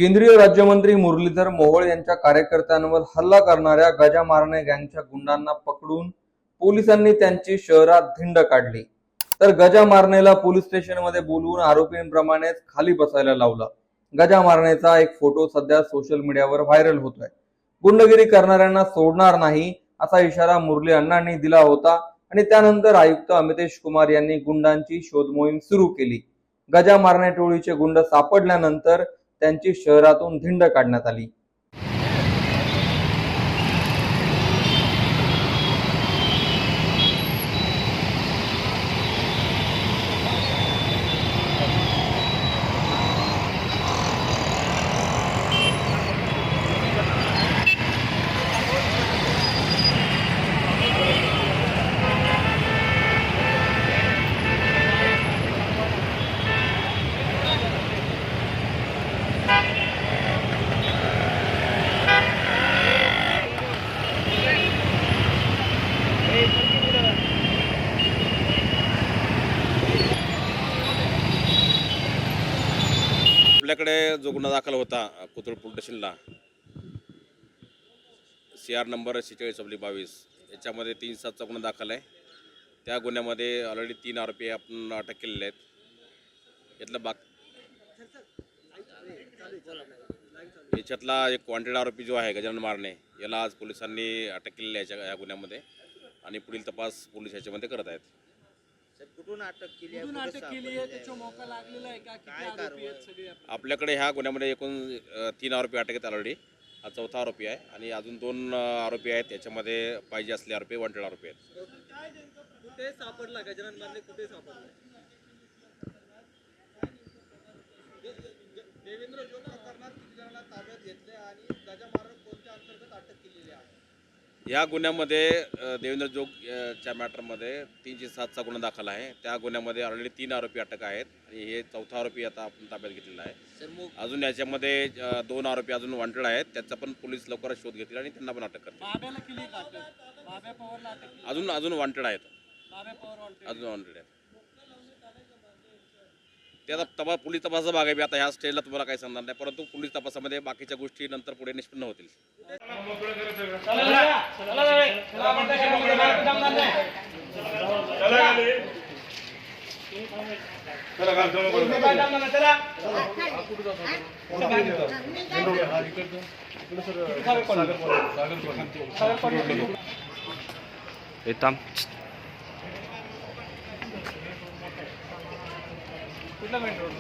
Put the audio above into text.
केंद्रीय राज्यमंत्री मुरलीधर मोहोळ यांच्या कार्यकर्त्यांवर हल्ला करणाऱ्या गजा मारणे गँगच्या गुंडांना पकडून पोलिसांनी त्यांची शहरात धिंड काढली। तर गजा मारणेला पोलीस स्टेशनमध्ये बोलवून आरोपींप्रमाणेच खाली बसायला लावलं। गजा मारणेचा एक फोटो सध्या सोशल मीडियावर व्हायरल होतोय। गुंडगिरी करणाऱ्यांना सोडणार नाही असा इशारा मुरली अण्णांनी दिला होता आणि त्यानंतर आयुक्त अमितेश कुमार यांनी गुंडांची शोध मोहीम सुरू केली। गजा मारणे टोळीचे गुंड सापडल्यानंतर त्यांची शहरातून धिंड काढण्यात आली। आपल्याकडे जो गुन्हा दाखल होता कोथरूड पोलीस स्टेशनला CR नंबर 46/22 याच्यामध्ये 3/7चा गुन्हा दाखल आहे। त्या गुन्ह्यामध्ये ऑलरेडी 3 आरोपी आपण अटक केलेले आहेत। याच्यातला एक वॉन्टेड आरोपी जो आहे गजानन मारणे याला आज पोलिसांनी अटक केलेली आहे या गुन्ह्यामध्ये आणि पुढील तपास पोलीस याच्यामध्ये करत आहेत। कुठून अटक केली आहे त्याचा मौका लागलेला आहे का? किती आरोपी आहेत सगळे? आपल्याकडे ह्या गुन्ह्यामध्ये एकूण 3 आरोपी अटक आहेत ऑलरेडी। हा 4था आरोपी आहे आणि अजून 2 आरोपी आहेत। याच्यामध्ये पाहिजे असलेले आरोपी वॉन्टेड आरोपी आहेत। कुठे सापडला गजानन मारणे? कुठे सापडला? देवेंद्र जो प्रकरणात किती जणांना ताब्यात घेतले आणि गजा मारणे कोणत्या अंतर्गत अटक केलेली आहे? या गुन्ह्यामध्ये देवेंद्र जोगच्या मॅटरमध्ये 307चा गुन्हा दाखल आहे। त्या गुन्ह्यामध्ये ऑलरेडी 3 आरोपी अटक आहेत आणि हे 4था आरोपी आता आपण ताब्यात घेतलेला आहे। अजून याच्यामध्ये 2 आरोपी अजून वॉन्टेड आहेत। त्याचा पण पोलीस लवकरच शोध घेतील आणि त्यांना पण अटक करतील। अजून वॉन्टेड आहेत। अजून वॉन्टेड आहेत। ते आता पोलीस तपासाचा भाग आहे। आता ह्या स्टेजला तुम्हाला काही सांगणार नाही, परंतु पोलीस तपासामध्ये बाकीच्या गोष्टी नंतर पुढे निष्पन्न होतील। कुठला मेन रोड?